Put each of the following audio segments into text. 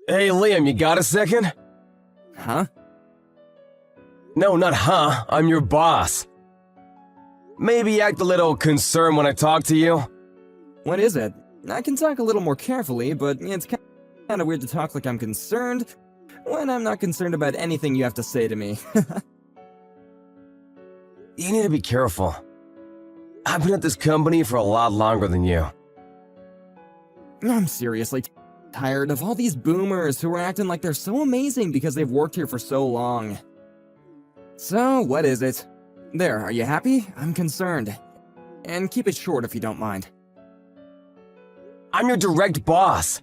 Hey, Liam, you got a second? Huh? No, not huh. I'm your boss. Maybe act a little concerned when I talk to you. What is it? I can talk a little more carefully, but it's kind of weird to talk like I'm concerned when I'm not concerned about anything you have to say to me. You need to be careful. I've been at this company for a lot longer than you. I'm seriously tired of all these boomers who are acting like they're so amazing because they've worked here for so long. So, what is it? There, are you happy? I'm concerned. And keep it short if you don't mind. I'm your direct boss.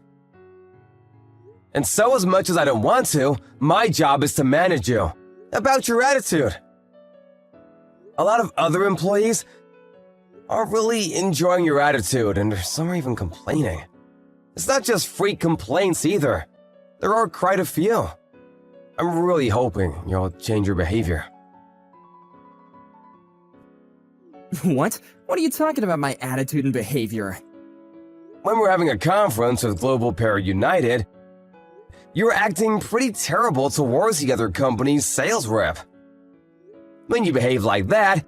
And so as much as I don't want to, my job is to manage you. About your attitude. A lot of other employees aren't really enjoying your attitude, and some are even complaining. It's not just freak complaints either. There are quite a few. I'm really hoping you'll change your behavior. What? What are you talking about, my attitude and behavior? When we're having a conference with Global Para United, you're acting pretty terrible towards the other company's sales rep. When you behave like that,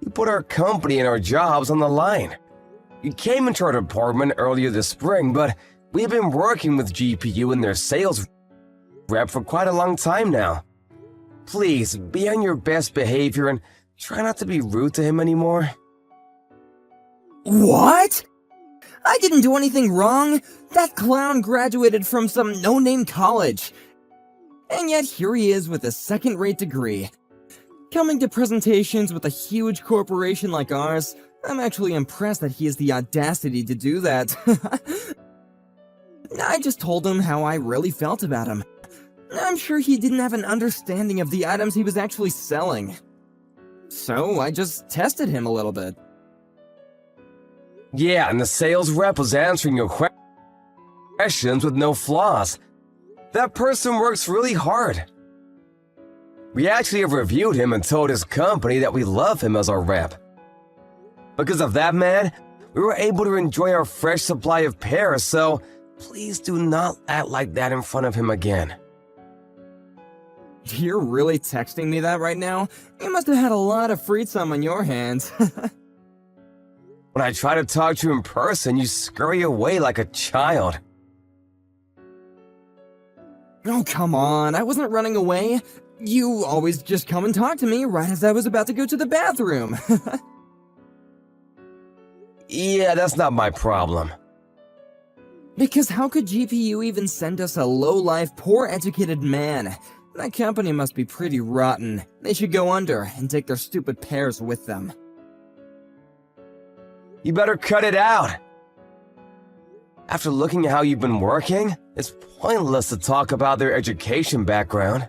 you put our company and our jobs on the line. You came into our department earlier this spring, but we've been working with GPU and their sales rep for quite a long time now. Please, be on your best behavior and try not to be rude to him anymore. What? I didn't do anything wrong. That clown graduated from some no-name college. And yet here he is with a second-rate degree. Coming to presentations with a huge corporation like ours, I'm actually impressed that he has the audacity to do that. I just told him how I really felt about him. I'm sure he didn't have an understanding of the items he was actually selling. So I just tested him a little bit. Yeah, and the sales rep was answering your questions with no flaws. That person works really hard. We actually have reviewed him and told his company that we love him as our rep. Because of that man, we were able to enjoy our fresh supply of pears, so please do not act like that in front of him again. You're really texting me that right now? You must have had a lot of free time on your hands. When I try to talk to you in person, you scurry away like a child. Oh, come on, I wasn't running away. You always just come and talk to me right as I was about to go to the bathroom. Yeah, that's not my problem. Because how could GPU even send us a low-life, poor-educated man? That company must be pretty rotten. They should go under and take their stupid pears with them. You better cut it out. After looking at how you've been working, it's pointless to talk about their education background.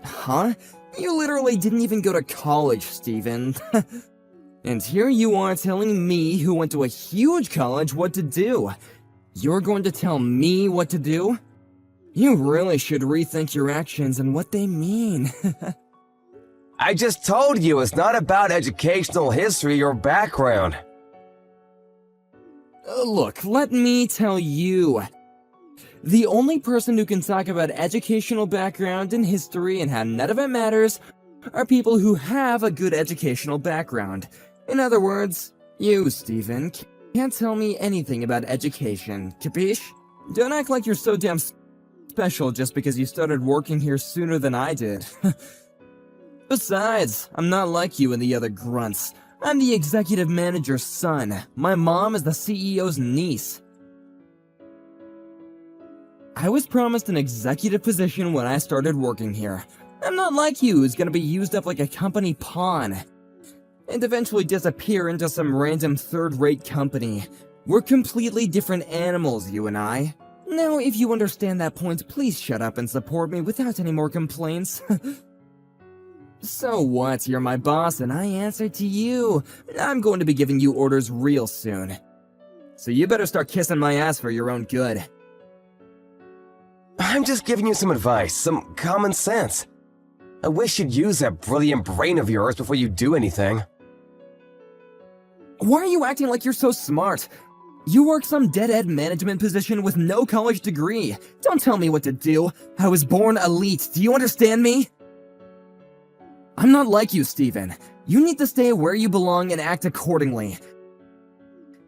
Huh? You literally didn't even go to college, Steven. And here you are telling me, who went to a huge college, what to do. You're going to tell me what to do? You really should rethink your actions and what they mean. I just told you it's not about educational history or background. Look, let me tell you. The only person who can talk about educational background and history and how none of it matters are people who have a good educational background. In other words, you, Steven, can't tell me anything about education, capiche? Don't act like you're so damn special just because you started working here sooner than I did. Besides, I'm not like you and the other grunts. I'm the executive manager's son. My mom is the CEO's niece. I was promised an executive position when I started working here. I'm not like you, who's gonna be used up like a company pawn and eventually disappear into some random third-rate company. We're completely different animals, you and I. Now, if you understand that point, please shut up and support me without any more complaints. So what? You're my boss and I answer to you. I'm going to be giving you orders real soon. So you better start kissing my ass for your own good. I'm just giving you some advice, some common sense. I wish you'd use that brilliant brain of yours before you do anything. Why are you acting like you're so smart? You work some dead-end management position with no college degree. Don't tell me what to do. I was born elite. Do you understand me? I'm not like you, Steven. You need to stay where you belong and act accordingly.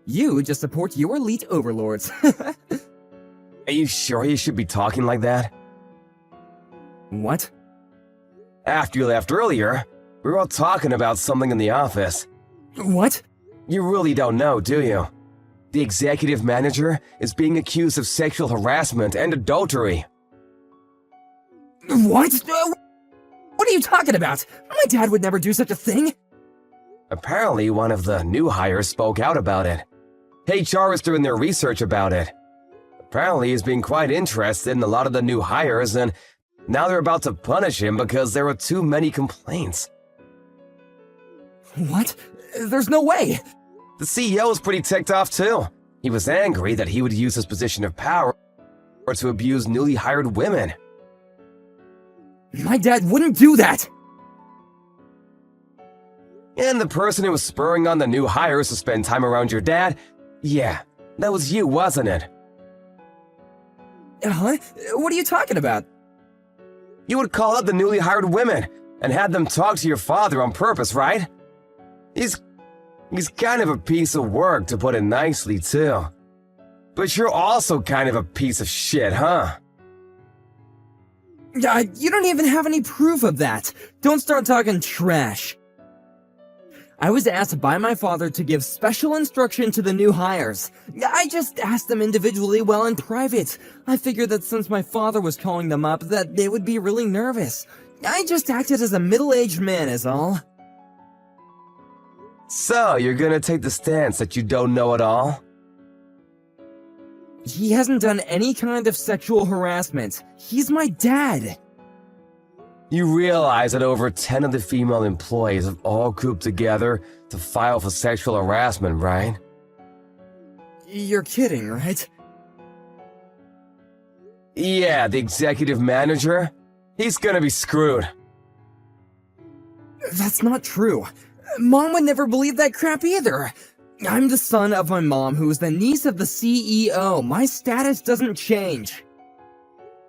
You just support your elite overlords. Are you sure you should be talking like that? What? After you left earlier, we were all talking about something in the office. What? You really don't know, do you? The executive manager is being accused of sexual harassment and adultery. What? What are you talking about? My dad would never do such a thing. Apparently, one of the new hires spoke out about it. HR is doing their research about it. Apparently, he's being quite interested in a lot of the new hires, and now they're about to punish him because there were too many complaints. What? There's no way. The CEO is pretty ticked off too. He was angry that he would use his position of power to abuse newly hired women. My dad wouldn't do that. And the person who was spurring on the new hires to spend time around your dad, yeah, that was you, wasn't it? Huh? What are you talking about? You would call up the newly hired women and had them talk to your father on purpose, right? He's kind of a piece of work, to put it nicely, too. But you're also kind of a piece of shit, huh? You don't even have any proof of that. Don't start talking trash. I was asked by my father to give special instruction to the new hires. I just asked them individually while in private. I figured that since my father was calling them up, that they would be really nervous. I just acted as a middle-aged man is all. So, you're gonna take the stance that you don't know it all? He hasn't done any kind of sexual harassment. He's my dad. You realize that over 10 of the female employees have all grouped together to file for sexual harassment, right? You're kidding, right? Yeah, the executive manager? He's gonna be screwed. That's not true. Mom would never believe that crap either. I'm the son of my mom, who is the niece of the CEO. My status doesn't change.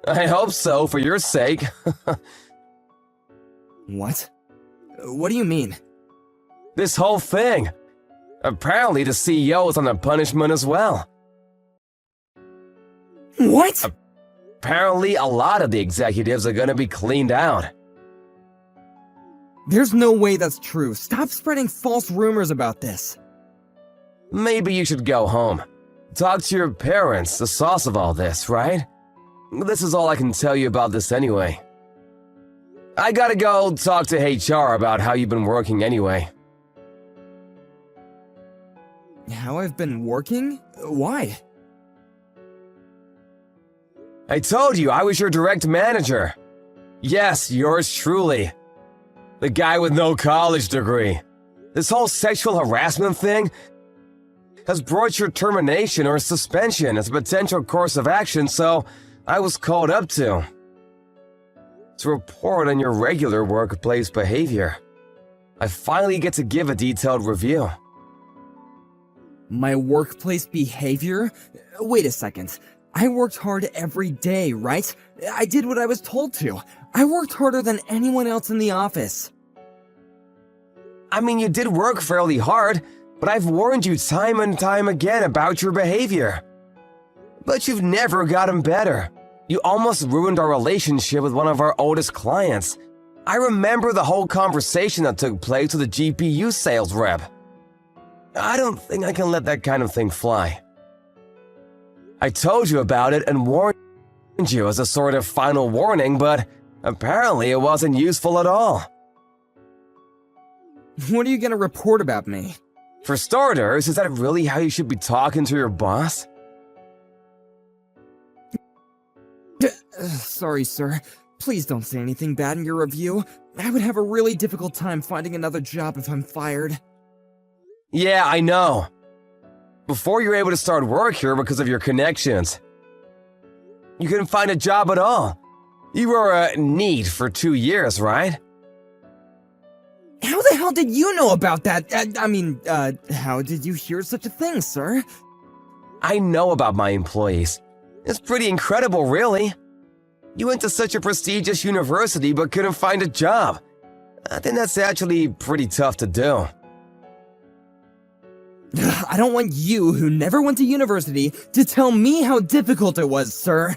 I hope so, for your sake. What? What do you mean? This whole thing. Apparently the CEO is on the punishment as well. What? Apparently a lot of the executives are gonna be cleaned out. There's no way that's true. Stop spreading false rumors about this. Maybe you should go home. Talk to your parents, the source of all this, right? This is all I can tell you about this anyway. I gotta go talk to HR about how you've been working anyway. How I've been working? Why? I told you I was your direct manager. Yes, yours truly. The guy with no college degree. This whole sexual harassment thing has brought your termination or suspension as a potential course of action, so I was called up to report on your regular workplace behavior. I finally get to give a detailed review. My workplace behavior? Wait a second. I worked hard every day, right? I did what I was told to. I worked harder than anyone else in the office. I mean, you did work fairly hard, but I've warned you time and time again about your behavior. But you've never gotten better. You almost ruined our relationship with one of our oldest clients. I remember the whole conversation that took place with the GPU sales rep. I don't think I can let that kind of thing fly. I told you about it and warned you as a sort of final warning, but apparently it wasn't useful at all. What are you gonna report about me? For starters, is that really how you should be talking to your boss? Sorry, sir. Please don't say anything bad in your review. I would have a really difficult time finding another job if I'm fired. Yeah, I know. Before you're able to start work here because of your connections. You couldn't find a job at all. You were a NEET for 2 years, right? How the hell did you know about that? How did you hear such a thing, sir? I know about my employees. It's pretty incredible, really. You went to such a prestigious university but couldn't find a job. I think that's actually pretty tough to do. I don't want you, who never went to university, to tell me how difficult it was, sir.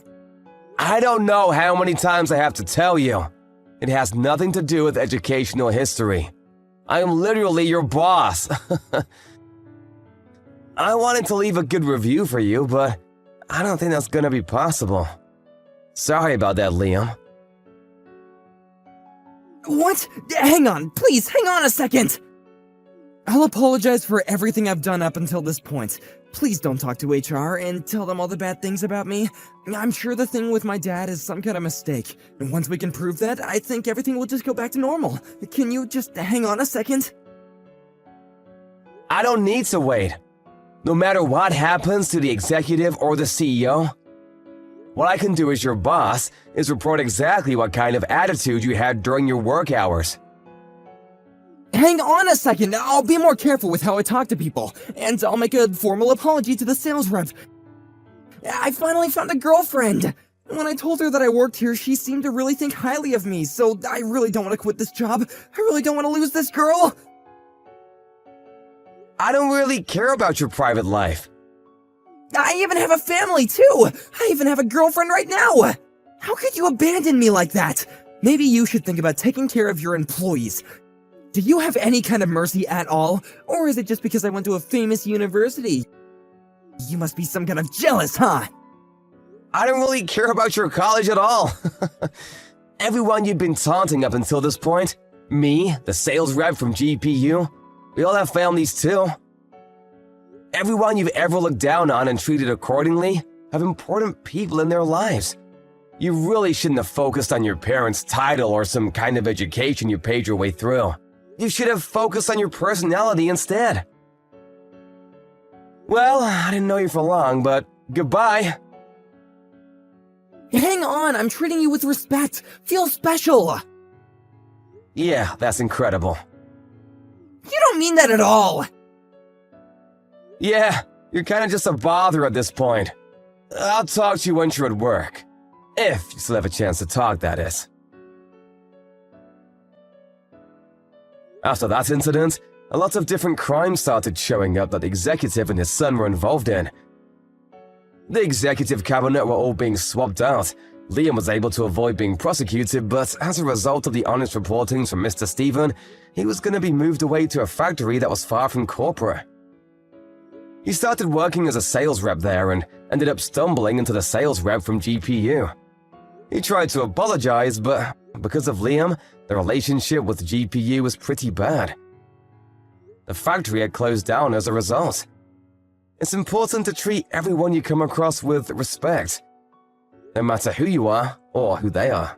I don't know how many times I have to tell you. It has nothing to do with educational history. I am literally your boss. I wanted to leave a good review for you, but I don't think that's gonna be possible. Sorry about that, Liam. What? Hang on, please, hang on a second! I'll apologize for everything I've done up until this point. Please don't talk to HR and tell them all the bad things about me. I'm sure the thing with my dad is some kind of mistake. And once we can prove that, I think everything will just go back to normal. Can you just hang on a second? I don't need to wait. No matter what happens to the executive or the CEO, what I can do as your boss is report exactly what kind of attitude you had during your work hours. Hang on a second, I'll be more careful with how I talk to people, and I'll make a formal apology to the sales rep. I finally found a girlfriend! When I told her that I worked here, she seemed to really think highly of me, so I really don't want to quit this job. I really don't want to lose this girl! I don't really care about your private life. I even have a family, too! I even have a girlfriend right now! How could you abandon me like that? Maybe you should think about taking care of your employees. Do you have any kind of mercy at all? Or is it just because I went to a famous university? You must be some kind of jealous, huh? I don't really care about your college at all. Everyone you've been taunting up until this point, me, the sales rep from GPU, we all have families too. Everyone you've ever looked down on and treated accordingly have important people in their lives. You really shouldn't have focused on your parents' title or some kind of education you paid your way through. You should have focused on your personality instead. Well, I didn't know you for long, but goodbye. Hang on, I'm treating you with respect. Feel special. Yeah, that's incredible. You don't mean that at all. Yeah, you're kind of just a bother at this point. I'll talk to you once you're at work. If you still have a chance to talk, that is. After that incident, a lot of different crimes started showing up that the executive and his son were involved in. The executive cabinet were all being swapped out. Liam was able to avoid being prosecuted, but as a result of the honest reporting from Mr. Stephen, he was going to be moved away to a factory that was far from corporate. He started working as a sales rep there and ended up stumbling into the sales rep from GPU. He tried to apologize, but because of Liam, the relationship with GPU was pretty bad. The factory had closed down as a result. It's important to treat everyone you come across with respect, no matter who you are or who they are.